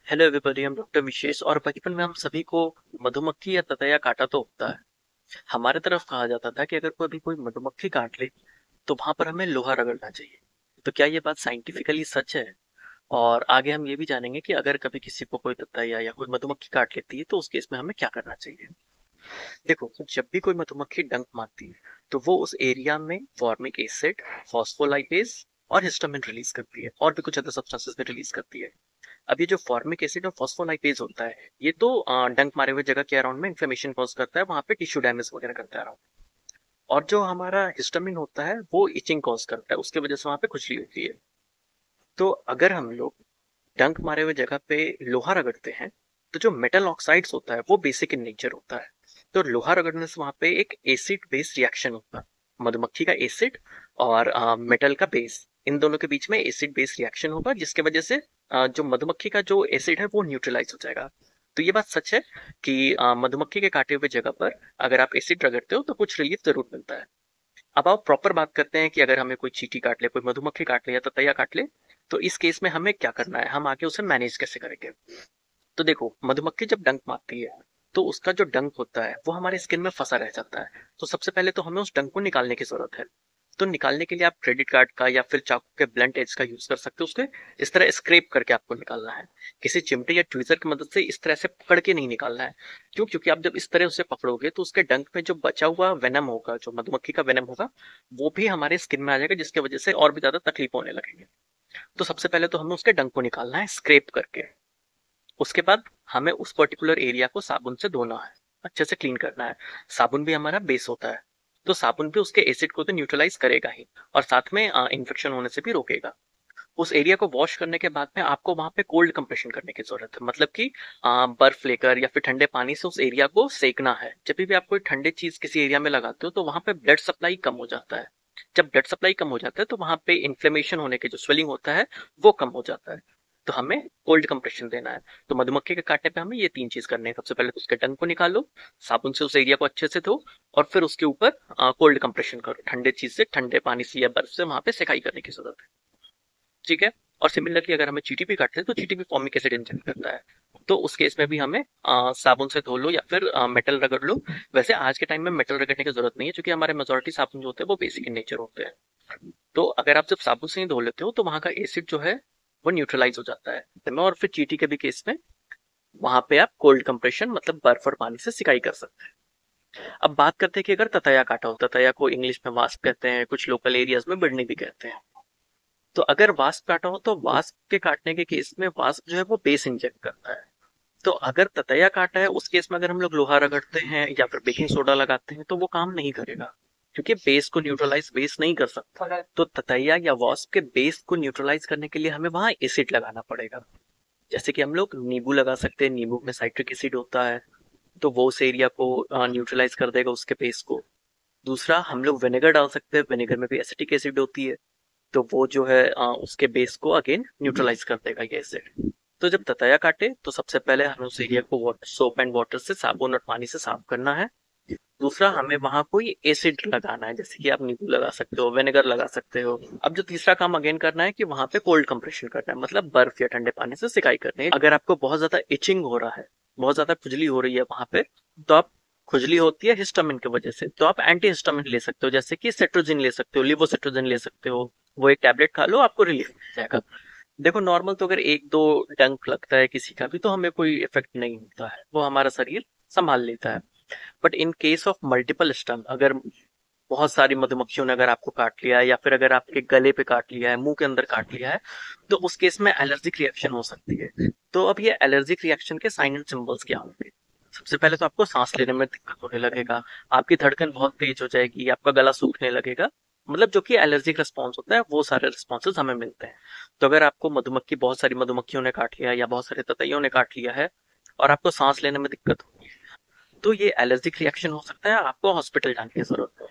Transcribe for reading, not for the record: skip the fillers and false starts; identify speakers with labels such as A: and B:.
A: Hello everybody, हम doctor विशेष। और बचपन में हम सभी को मधुमक्खी या ततैया काटा तो होता है। हमारे तरफ कहा जाता था कि अगर कोई मधुमक्खी काट ले तो वहां पर हमें लोहा रगड़ना चाहिए। तो क्या ये बात साइंटिफिकली सच है? और आगे हम ये भी जानेंगे कि अगर कभी किसी को कोई ततैया या कोई मधुमक्खी काट लेती है तो उस केस में हमें क्या करना चाहिए। देखो, जब भी कोई मधुमक्खी डंक मारती है तो वो उस एरिया में फॉर्मिक एसिड, फॉस्फोलाइपेज और हिस्टामिन रिलीज करती है, और भी कुछ अदर सब्सटेंसेस भी रिलीज करती है। अब ये जो फॉर्मिक एसिड और फॉस्फोलाइपेज होता है, ये तो डंक मारे हुए जगह के अराउंड में इन्फ्लेमेशन कॉज करता है, वहां पे टिश्यू डैमेज वगैरह करता है अराउंड। और जो हमारा हिस्टामिन होता है वो इचिंग कॉज करता है, उसकी वजह से वहां पे खुजली होती है। तो अगर हम लोग डंक मारे हुए जगह पे लोहा रगड़ते हैं तो जो मेटल ऑक्साइड्स होता है वो बेसिक इन नेचर होता है। तो लोहा रगड़ने से वहां पे एक एसिड बेस रिएक्शन होता है। मधुमक्खी का एसिड और मेटल का बेस, इन दोनों के बीच में एसिड बेस रिएक्शन होगा, जिसके वजह से जो मधुमक्खी का जो एसिड है वो न्यूट्रलाइज हो जाएगा। तो ये बात सच है कि मधुमक्खी के काटे हुए जगह पर अगर आप एसिड रगड़ते हो तो कुछ रिलीफ जरूर मिलता है। अब आप प्रॉपर बात करते हैं कि अगर हमें कोई चींटी काट ले, कोई मधुमक्खी काट ले या ततैया काट ले, तो इस केस में हमें क्या करना है, हम आगे उसे मैनेज कैसे करेंगे। तो देखो, मधुमक्खी जब डंक मारती है तो उसका जो डंक होता है वो हमारे स्किन में फंसा रह जाता है। तो सबसे पहले तो हमें उस डंक को निकालने की जरूरत है। तो निकालने के लिए आप क्रेडिट कार्ड का या फिर चाकू के ब्लंट एज का यूज कर सकते हो। उसके इस तरह स्क्रैप करके आपको निकालना है। किसी चिमटे या ट्वीजर की मदद से इस तरह से पकड़ के नहीं निकालना है। क्यों? क्योंकि आप जब इस तरह उसे पकड़ोगे तो उसके डंक में जो बचा हुआ वेनम होगा, जो मधुमक्खी का वेनम होगा, वो भी हमारे स्किन में आ जाएगा, जिसकी वजह से और भी ज्यादा तकलीफ होने लगेगी। तो सबसे पहले तो हमें उसके डंक को निकालना है स्क्रैप करके। उसके बाद हमें उस पर्टिकुलर एरिया को साबुन से धोना है, अच्छे से क्लीन करना है। साबुन भी हमारा बेस होता है, तो साबुन भी उसके एसिड को तो न्यूट्रलाइज करेगा ही, और साथ में इन्फेक्शन होने से भी रोकेगा। उस एरिया को वॉश करने के बाद में आपको वहां पे कोल्ड कंप्रेशन करने की जरूरत है, मतलब कि बर्फ लेकर या फिर ठंडे पानी से उस एरिया को सेकना है। जब भी आप कोई ठंडे चीज किसी एरिया में लगाते हो तो वहां पे ब्लड सप्लाई कम हो जाता है। जब ब्लड सप्लाई कम हो जाता है तो वहां पे इन्फ्लेमेशन होने के जो स्वेलिंग होता है वो कम हो जाता है। तो हमें कोल्ड कंप्रेशन देना है। तो मधुमक्खी के काटने पे हमें ये तीन चीज करनी है। सबसे पहले तो उसके डंक को निकालो, साबुन से उस एरिया को अच्छे से धो, और फिर उसके ऊपर कोल्ड कंप्रेशन करो, ठंडे चीज से, ठंडे पानी से या बर्फ से वहां पे सिकाई करने की जरूरत है। ठीक है। और सिमिलरली अगर हमें चींटी भी काटते हैं तो चींटी भी फॉर्मिक एसिड इंजेक्ट करता है। तो उस केस में भी हमें साबुन से धो लो या फिर मेटल रगड़ लो। वैसे आज के टाइम में मेटल रगड़ने की जरूरत नहीं है, क्योंकि हमारे मेजोरिटी साबुन जो होते हैं वो बेसिक इन नेचर होते हैं। तो अगर आप जब साबुन से ही धो लेते हो तो वहां का एसिड जो है वो न्यूट्रलाइज हो जाता है। और फिर चींटी के भी केस में वहां पे आप कोल्ड कंप्रेशन, मतलब बर्फ और पानी से सिकाई कर सकते हैं। अब बात करते हैं कि अगर ततैया काटा हो, ततैया को इंग्लिश में वास्प कहते हैं, कुछ लोकल एरियाज में बिड़नी भी कहते हैं। तो अगर वास्प काटा हो तो वास्प के काटने के केस में वास्प जो है वो बेस इंजेक्ट करता है। तो अगर ततैया काटा है उस केस में अगर हम लोग लोहा रगड़ते हैं या फिर बेकिंग सोडा लगाते हैं तो वो काम नहीं करेगा, क्योंकि बेस को न्यूट्रलाइज बेस नहीं कर सकता। तो ततैया या वास्प के बेस को न्यूट्रलाइज करने के लिए हमें वहां एसिड लगाना पड़ेगा। जैसे कि हम लोग नींबू लगा सकते हैं, नींबू में साइट्रिक एसिड होता है, तो वो उस एरिया को न्यूट्रलाइज कर देगा, उसके बेस को। दूसरा, हम लोग विनेगर डाल सकते हैं, विनेगर में भी एसिटिक एसिड होती है, तो वो जो है उसके बेस को अगेन न्यूट्रलाइज कर देगा ये एसिड। तो जब ततैया काटे तो सबसे पहले हमें उस एरिया को वाटर, सोप एंड वाटर से, साबुन और पानी से साफ करना है। दूसरा, हमें वहां कोई एसिड लगाना है, जैसे कि आप नींबू लगा सकते हो, विनेगर लगा सकते हो। अब जो तीसरा काम अगेन करना है कि वहां पे कोल्ड कंप्रेशन करना है, मतलब बर्फ या ठंडे पानी से सिकाई करनी है। अगर आपको बहुत ज्यादा इचिंग हो रहा है, बहुत ज्यादा खुजली हो रही है वहां पे, तो आप, खुजली होती है हिस्टामिन की वजह से, तो आप एंटी हिस्टामिन ले सकते हो, जैसे कि सेट्रोजिन ले सकते हो, लिवोसेट्रोजिन ले सकते हो। वो एक टैबलेट खा लो, आपको रिलीफ मिल जाएगा। देखो, नॉर्मल तो अगर एक दो डंक लगता है किसी का भी तो हमें कोई इफेक्ट नहीं होता है, वो हमारा शरीर संभाल लेता है। But in case of multiple stung, अगर बहुत सारी मधुमक्खियों ने अगर आपको काट लिया है या फिर अगर आपके गले पे काट लिया है, मुंह के अंदर काट लिया है, तो उस केस में एलर्जिक रिएक्शन हो सकती है। तो अब ये एलर्जिक रिएक्शन के साइन एंड सिंबल्स क्या होंगे? सबसे पहले तो आपको सांस लेने में दिक्कत होने लगेगा, आपकी धड़कन बहुत तेज हो जाएगी, आपका गला सूखने लगेगा। मतलब जो कि एलर्जिक रिस्पॉन्स होता है, वो सारे रिस्पॉन्सेज हमें मिलते हैं। तो अगर आपको मधुमक्खी, बहुत सारी मधुमक्खियों ने काट लिया है या बहुत सारे ततैयों ने काट लिया है और आपको सांस लेने में दिक्कत हो, तो ये एलर्जिक रिएक्शन हो सकता है, आपको हॉस्पिटल जाने की जरूरत है।